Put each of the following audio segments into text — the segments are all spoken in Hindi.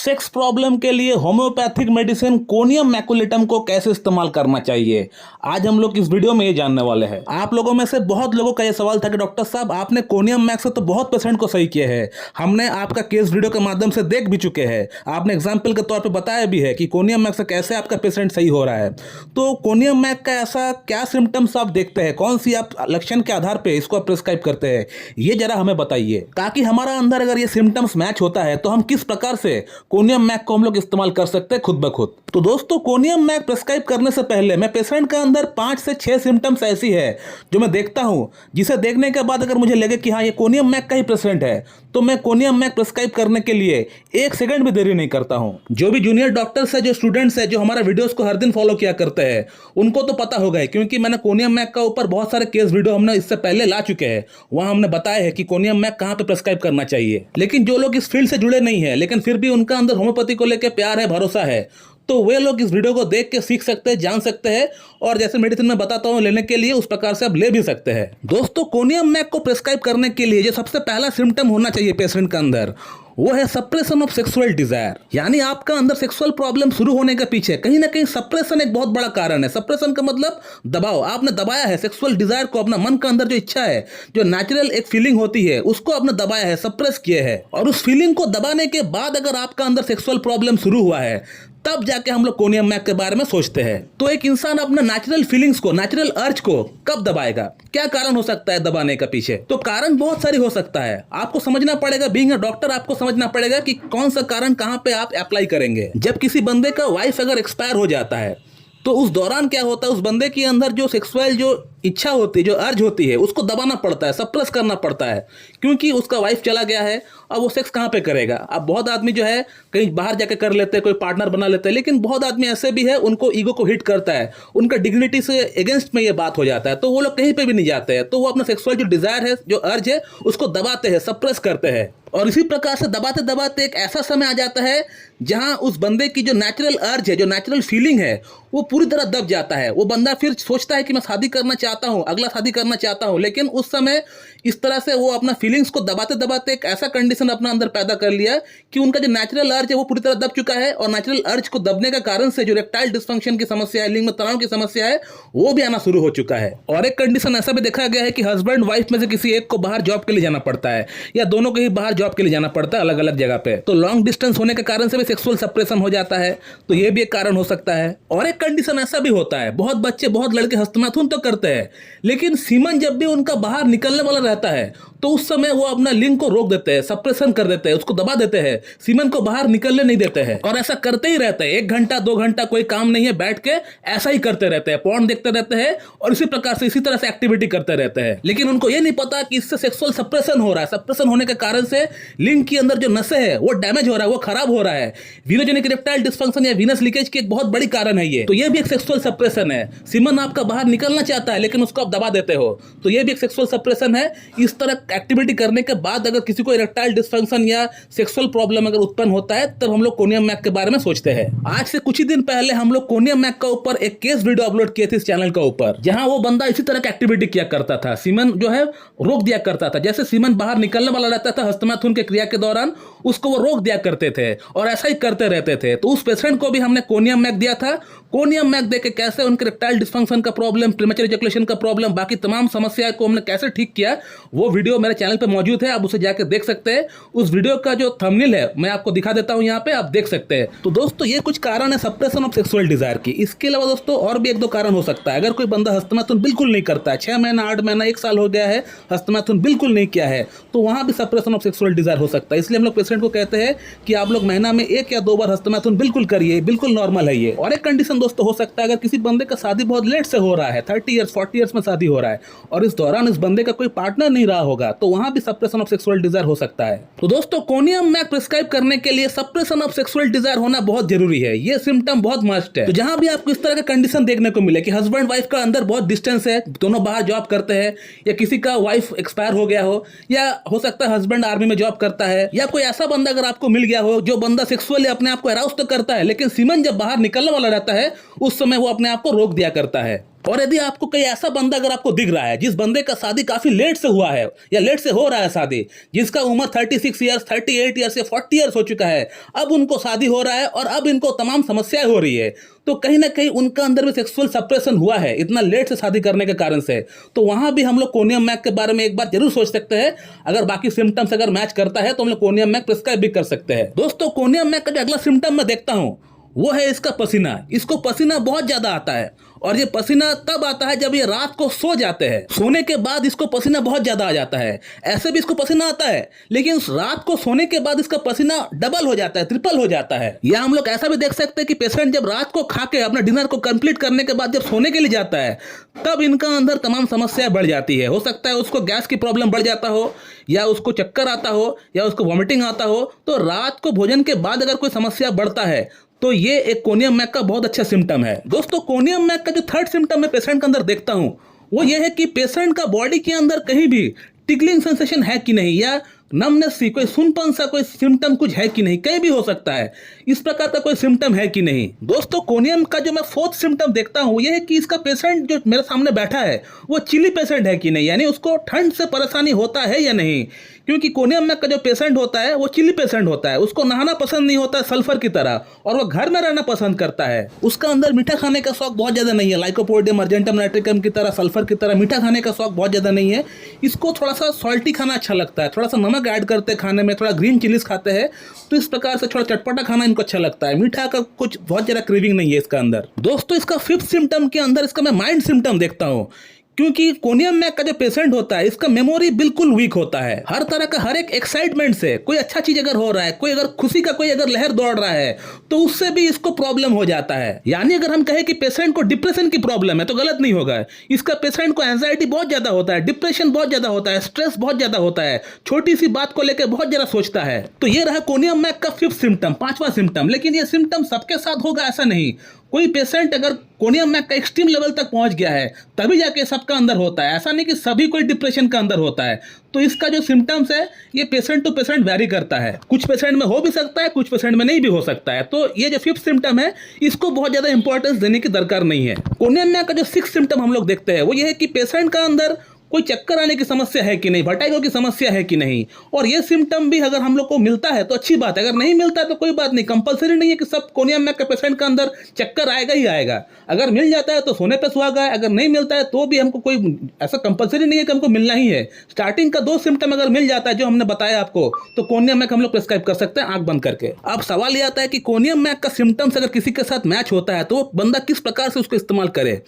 सेक्स प्रॉब्लम के लिए होम्योपैथिक मेडिसिन कोनियम मैकुलेटम को कैसे इस्तेमाल करना चाहिए, आज हम लोग इस वीडियो में ये जानने वाले हैं। आप लोगों में से बहुत लोगों का ये सवाल था कि डॉक्टर साहब आपने कोनियम मैक से तो बहुत पेशेंट को सही किया है, हमने आपका केस वीडियो के माध्यम से देख भी चुके हैं, आपने एग्जाम्पल के तौर पर बताया भी है कि कोनियम मैक से कैसे आपका पेशेंट सही हो रहा है। तो कोनियम मैक का ऐसा क्या सिम्टम्स आप देखते हैं, कौन सी आप लक्षण के आधार पर इसको आप प्रिस्क्राइब करते हैं, ये जरा हमें बताइए, ताकि हमारा अंदर अगर ये सिम्टम्स मैच होता है तो हम किस प्रकार से कोनियम मैक को हम लोग इस्तेमाल कर सकते हैं खुद ब खुद। तो दोस्तों, कोनियम मैक प्रिस्क्राइब करने से पहले मैं पेशेंट के अंदर 5 से 6 सिम्टम्स ऐसी है जो मैं देखता हूं, जिसे देखने के बाद अगर मुझे लगे कि हाँ ये कोनियम मैक का ही पेशेंट है, तो मैं कोनियम मैक प्रिस्क्राइब करने के लिए 1 सेकंड भी देरी नहीं करता हूं। जो भी जूनियर डॉक्टर्स है, जो स्टूडेंट्स है, जो हमारा वीडियोस को हर दिन फॉलो किया करते हैं, उनको तो पता होगा, क्योंकि मैंने कोनियम मैक का ऊपर बहुत सारे केस वीडियो हमने इससे पहले ला चुके हैं। वहां हमने बताया है कि कोनियम मैक कहां पे प्रिस्क्राइब करना चाहिए। लेकिन जो लोग इस फील्ड से जुड़े नहीं है, लेकिन फिर भी उनका अंदर होम्योपैथी को लेकर प्यार है, भरोसा है, तो वे लोग इस वीडियो को देख के सीख सकते हैं, जान सकते हैं, और जैसे मेडिसिन में बताता हूं लेने के लिए, उस प्रकार से आप ले भी सकते हैं। दोस्तों, कोनियम मैक को प्रिस्क्राइब करने के लिए जो सबसे पहला सिम्टम होना चाहिए पेशेंट के अंदर, वो है सप्रेशन ऑफ सेक्सुअल डिजायर। यानी आपका अंदर सेक्सुअल प्रॉब्लम शुरू होने के पीछे कहीं ना कहीं सप्रेशन एक बहुत बड़ा कारण है। सप्रेशन का मतलब दबाव, आपने दबाया है सेक्सुअल डिजायर को, अपना मन के अंदर जो इच्छा है, जो नेचुरल एक फीलिंग होती है, उसको आपने दबाया है, सप्रेस किए है, और उस फीलिंग को दबाने के बाद अगर आपका अंदर सेक्सुअल प्रॉब्लम शुरू हुआ है, तब जाके हम लोग कोनियम मैक के बारे में सोचते हैं। तो एक इंसान अपने नेचुरल फीलिंग्स को, नेचुरल अर्ज को कब दबाएगा, क्या कारण हो सकता है दबाने का पीछे? तो कारण बहुत सारी हो सकता है, आपको समझना पड़ेगा, बीइंग अ डॉक्टर आपको समझना पड़ेगा कि कौन सा कारण कहां पे आप अप्लाई करेंगे। जब किसी बंदे का वाइफ अगर एक्सपायर हो जाता है, तो उस दौरान क्या होता है, उस बंदे के अंदर जो सेक्सुअल जो इच्छा होती है, जो अर्ज होती है, उसको दबाना पड़ता है, सप्रेस करना पड़ता है, क्योंकि उसका वाइफ चला गया है। अब वो सेक्स कहाँ पे करेगा? अब बहुत आदमी जो है कहीं बाहर जाके कर लेते हैं, कोई पार्टनर बना लेते हैं, लेकिन बहुत आदमी ऐसे भी है उनको ईगो को हिट करता है, उनका डिग्निटी से अगेंस्ट में ये बात हो जाता है, तो वो लोग कहीं पे भी नहीं जाते हैं, तो वो अपना सेक्सुअल जो डिजायर है, जो अर्ज है, उसको दबाते हैं, सप्रेस करते हैं। और इसी प्रकार से दबाते दबाते एक ऐसा समय आ जाता है जहां उस बंदे की जो नेचुरल अर्ज है, जो नेचुरल फीलिंग है, वो पूरी तरह दब जाता है। वो बंदा फिर सोचता है कि मैं शादी करना चाहता हूं, अगला शादी करना चाहता हूं, लेकिन उस समय इस तरह से वो अपना फीलिंग्स को दबाते दबाते एक ऐसा कंडीशन अपना अंदर पैदा कर लिया कि उनका जो नेचुरल अर्ज है वो पूरी तरह दब चुका है, और नेचुरल अर्ज को दबने का कारण से जो इरेक्टाइल डिस्फंक्शन की समस्या है, लिंग में तनाव की समस्या है, वो भी आना शुरू हो चुका है। और एक कंडीशन ऐसा भी देखा गया है कि हस्बैंड वाइफ में से किसी एक को बाहर जॉब के लिए जाना पड़ता है, या दोनों को ही बाहर जॉब के लिए जाना पड़ता है अलग अलग जगह पे, तो लॉन्ग डिस्टेंस होने के कारण से भी सेक्सुअल सप्रेशन हो जाता है, तो ये भी एक कारण हो सकता है। और एक कंडीशन ऐसा भी होता है, बहुत बच्चे, बहुत लड़के हस्तमैथुन तो करते हैं, लेकिन सीमन जब भी उनका बाहर निकलने वाला रहता है, तो उस समय वो अपना लिंग को रोक देते हैं, सप्रेशन कर देते हैं, उसको दबा देते हैं, सीमन को बाहर निकलने नहीं देते हैं, और ऐसा करते ही रहते हैं। 1 घंटा 2 घंटा कोई काम नहीं है, बैठ के ऐसा ही करते रहते हैं, पॉर्न देखते रहते हैं, और इसी प्रकार से इसी तरह से एक्टिविटी करते रहते हैं। लेकिन उनको ये नहीं पता कि इससे सेक्सुअल सप्रेशन हो रहा है, सप्रेशन होने के कारण से लिंग के अंदर जो नसें है वो डैमेज हो रहा है, वो खराब हो रहा है। वीनोजेनिक इरेक्टाइल डिस्फंक्शन या वीनस लीकेज की एक बहुत बड़ी कारण है ये, तो ये भी एक सेक्सुअल सप्रेशन है। सीमन आपका बाहर निकलना चाहता है, लेकिन उसको आप दबा देते हो, तो ये भी एक सेक्सुअल सप्रेशन है। इस तरह एक्टिविटी करने के बाद अगर किसी को इरेक्टाइल डिस्फंक्शन या सेक्सुअल प्रॉब्लम अगर उत्पन्न होता है, तब हम लोग कोनियम मैक के बारे में सोचते हैं। आज से कुछ ही दिन पहले हम लोग कोनियम मैक का ऊपर एक केस वीडियो अपलोड किए थे इस चैनल का ऊपर, जहां वो बंदा इसी तरह की एक्टिविटी किया करता था, सीमन जो है रोक दिया करता था। जैसे सीमन बाहर निकलने वाला रहता था हस्तमैथुन के क्रिया के दौरान, उसको वो रोक दिया करते थे, और ऐसा ही करते रहते थे। तो उस पेशेंट को भी हमने कोनियम मैक दिया था। कोनियम मैक देके कैसे उनके इरेक्टाइल डिस्फंक्शन का प्रॉब्लम, प्रीमेच्योर इजैकुलेशन का प्रॉब्लम, बाकी तमाम समस्याएं को हमने कैसे ठीक किया, वो वीडियो मेरे चैनल पे मौजूद है, आप उसे जाकर देख सकते हैं। उस वीडियो का जो थंबनेल है मैं आपको दिखा देता हूं, यहाँ पे आप देख सकते हैं। तो दोस्तों, ये कुछ कारण है सप्रेशन ऑफ सेक्सुअल डिजायर की। इसके अलावा दोस्तों और भी 1-2 कारण हो सकता है। अगर कोई बंदा हस्तमैथुन बिल्कुल नहीं करता है, 6 महीना 8 महीना 1 साल हो गया है, हस्तमैथुन बिल्कुल नहीं किया है, तो वहां भी सप्रेशन ऑफ सेक्सुअल डिजायर हो सकता है। इसलिए हम लोग पेशेंट को कहते हैं कि आप लोग महीना में 1 या 2 बार हस्तमैथुन बिल्कुल करिए, बिल्कुल नॉर्मल है ये। और एक कंडीशन दोस्तों हो सकता है, अगर किसी बंदे का शादी बहुत लेट से हो रहा है, 30 ईयर्स 40 ईयर्स में शादी हो रहा है, और इस दौरान इस बंदे का कोई पार्टनर नहीं रहा होगा, तो वहां भी सप्रेशन ऑफ सेक्सुअल डिजायर हो सकता है। तो दोस्तों, कोनियम मैक प्रिस्क्राइब करने के लिए सप्रेशन ऑफ सेक्सुअल डिजायर होना बहुत जरूरी है, ये सिम्टम बहुत मस्ट है। तो जहां भी आपको इस तरह का कंडीशन देखने को मिले कि हस्बैंड वाइफ का अंदर बहुत डिस्टेंस है, दोनों बाहर जॉब करते हैं, या किसी का वाइफ एक्सपायर हो गया हो, या हो सकता है हस्बैंड आर्मी में जॉब करता है, या कोई ऐसा बंदा अगर आपको मिल गया हो जो बंदा सेक्सुअली अपने आप को अराउज तो करता है, लेकिन सीमन जब बाहर निकलने वाला रहता है, उस समय वो अपने आप को रोक दिया करता है, और यदि आपको कोई ऐसा बंदा अगर आपको दिख रहा है जिस बंदे का शादी काफी लेट से हुआ है या लेट से हो रहा है शादी, जिसका उम्र 36 ईयर्स 38 ईयर्स या 40 ईयर्स हो चुका है, अब उनको शादी हो रहा है और अब इनको तमाम समस्याएं हो रही है, तो कहीं ना कहीं उनका अंदर भी सेक्सुअल सप्रेशन हुआ है इतना लेट से शादी करने के कारण से। तो वहां भी हम लोग कोनियम मैक के बारे में एक बार जरूर सोच सकते हैं। अगर बाकी सिम्टम्स अगर मैच करता है तो हम लोग कोनियम मैक प्रिस्क्राइब भी कर सकते हैं। दोस्तों, कोनियम मैक का जो अगला सिम्टम मैं देखता हूं वो है इसका पसीना। इसको पसीना बहुत ज्यादा आता है और ये पसीना तब आता है जब ये रात को सो जाते हैं। सोने के बाद इसको पसीना बहुत ज्यादा आ जाता है। ऐसे भी इसको पसीना आता है, लेकिन रात को सोने के बाद इसका पसीना डबल हो जाता है, ट्रिपल हो जाता है। या हम लोग ऐसा भी देख सकते हैं कि पेशेंट जब रात को खा के अपना डिनर को कंप्लीट करने के बाद जब सोने के लिए जाता है, तब इनका अंदर तमाम समस्याएं बढ़ जाती है। हो सकता है उसको गैस की प्रॉब्लम बढ़ जाता हो, या उसको चक्कर आता हो, या उसको वॉमिटिंग आता हो। तो रात को भोजन के बाद अगर कोई समस्या बढ़ता है तो ये एक कोनियम मैक का बहुत अच्छा सिम्टम है। दोस्तों, कोनियम मैक का जो थर्ड सिम्टम मैं पेशेंट के अंदर देखता हूं वो ये है कि पेशेंट का बॉडी के अंदर कहीं भी टिकलिंग सेंसेशन है कि नहीं, या नमनेस सी कोई सुनपन सा कोई सिम्टम कुछ है कि नहीं, कहीं भी हो सकता है। इस प्रकार का कोई सिम्टम है कि नहीं। दोस्तों, कोनियम का जो मैं फोर्थ सिम्टम देखता हूं ये है कि इसका पेशेंट जो मेरे सामने बैठा है वो चिली पेशेंट है कि नहीं, यानी उसको ठंड से परेशानी होता है या नहीं। क्योंकि कोनियम मैक का जो पेशेंट होता है वो चिली पेशेंट होता है, उसको नहाना पसंद नहीं होता है सल्फर की तरह, और वो घर में रहना पसंद करता है। उसका अंदर मीठा खाने का शौक बहुत ज्यादा नहीं है, लाइकोपोडियम अर्जेंटम नाइट्रिकम की तरह, सल्फर की तरह मीठा खाने का शौक बहुत ज्यादा नहीं है। इसको थोड़ा सा सॉल्टी खाना अच्छा लगता है, थोड़ा सा नमक ऐड करते हैं खाने में, थोड़ा ग्रीन चिलीज खाते हैं, तो इस प्रकार से थोड़ा चटपटा खाना इनको अच्छा लगता है। मीठा का कुछ बहुत ज्यादा क्रेविंग नहीं है इसका अंदर। दोस्तों, इसका फिफ्थ सिम्टम के अंदर इसका मैं माइंड सिम्टम देखता हूँ। क्योंकि कोनियम मैक का जो पेशेंट होता है इसका मेमोरी बिल्कुल वीक होता है। हर तरह का हर एक एक्साइटमेंट से कोई अच्छा चीज अगर हो रहा है, कोई अगर खुशी का कोई अगर लहर दौड़ रहा है, तो उससे भी इसको प्रॉब्लम हो जाता है। यानी अगर हम कहें कि पेशेंट को डिप्रेशन की प्रॉब्लम है तो गलत नहीं होगा। इसका पेशेंट को एंजाइटी बहुत ज्यादा होता है, डिप्रेशन बहुत ज्यादा होता है, स्ट्रेस बहुत ज्यादा होता है, छोटी सी बात को लेकर बहुत ज्यादा सोचता है। तो ये रहा कोनियम मैक का फिफ्थ सिम्टम, पांचवा सिम्टम। लेकिन ये सिम्टम सबके साथ होगा ऐसा नहीं। कोई पेशेंट अगर कोनियम मैक का एक्सट्रीम लेवल तक पहुंच गया है तभी जाके सबका अंदर होता है, ऐसा नहीं कि सभी कोई डिप्रेशन का अंदर होता है। तो इसका जो सिम्टम्स है ये पेशेंट टू पेशेंट वेरी करता है, कुछ पेशेंट में हो भी सकता है, कुछ पेशेंट में नहीं भी हो सकता है। तो ये जो फिफ्थ सिम्टम है इसको बहुत ज्यादा इंपॉर्टेंस देने की दरकार नहीं है। कोनियम मैक का जो सिक्स्थ सिम्टम हम लोग देखते हैं वो ये है कि पेशेंट का अंदर कोई चक्कर आने की समस्या है कि नहीं, वर्टिगो की समस्या है कि नहीं। और ये सिम्टम भी अगर हम लोग को मिलता है तो अच्छी बात है, अगर नहीं मिलता है तो कोई बात नहीं। कंपलसरी नहीं है कि सब कोनियम मैक के पेशेंट का अंदर चक्कर आएगा ही आएगा। अगर मिल जाता है तो सोने पे सुहागा है, अगर नहीं मिलता है तो भी हमको कोई ऐसा कंपलसरी नहीं है कि हमको मिलना ही है। स्टार्टिंग का 2 सिम्टम अगर मिल जाता है जो हमने बताया आपको, तो कोनियम मैक हम लोग प्रिस्क्राइब कर सकते हैं आंख बंद करके। अब सवाल ये आता है कि कोनियम मैक का सिम्टम्स अगर किसी के साथ मैच होता है तो बंदा किस प्रकार से उसको इस्तेमाल करे।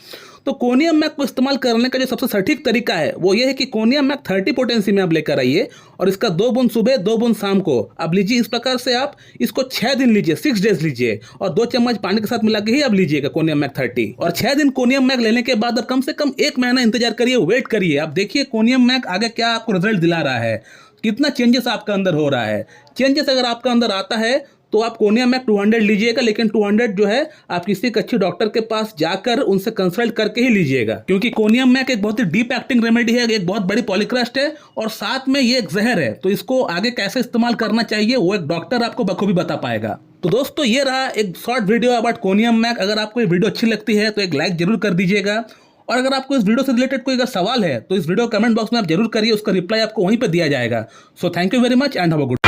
तो कोनियम मैक को इस्तेमाल करने का जो सबसे सटीक तरीका है वो ये है कि कोनियम मैक 30 पोटेंसी में आप लेकर आइए और इसका 2 बूंद सुबह 2 बूंद शाम को आप लीजिए। इस प्रकार से आप इसको 6 दिन लीजिए, 6 डेज लीजिए, और 2 चम्मच पानी के साथ मिला के ही आप लीजिएगा कोनियम मैक 30। और 6 दिन कोनियम मैक लेने के बाद आप कम से कम 1 महीना इंतजार करिए, वेट करिए। आप देखिए कोनियम मैक आगे क्या आपको रिजल्ट दिला रहा है, कितना चेंजेस आपका अंदर हो रहा है। चेंजेस अगर आपका अंदर आता है तो आप कोनियम मैक 200 लीजिएगा, लेकिन 200 जो है आप किसी एक अच्छे डॉक्टर के पास जाकर उनसे कंसल्ट करके ही लीजिएगा। क्योंकि कोनियम मैक एक बहुत ही डीप एक्टिंग रेमेडी है, एक बहुत बड़ी पॉलीक्रस्ट है और साथ में ये एक जहर है। तो इसको आगे कैसे इस्तेमाल करना चाहिए वो एक डॉक्टर आपको बखूबी बता पाएगा। तो दोस्तों, ये रहा एक शॉर्ट वीडियो अबाउट कोनियम मैक। अगर आपको ये वीडियो अच्छी लगती है तो एक लाइक जरूर कर दीजिएगा, और अगर आपको इस वीडियो से रिलेटेड कोई अगर सवाल है तो इस वीडियो कमेंट बॉक्स में आप जरूर करिए, उसका रिप्लाई आपको वहीं पर दिया जाएगा। So thank you very much and have a good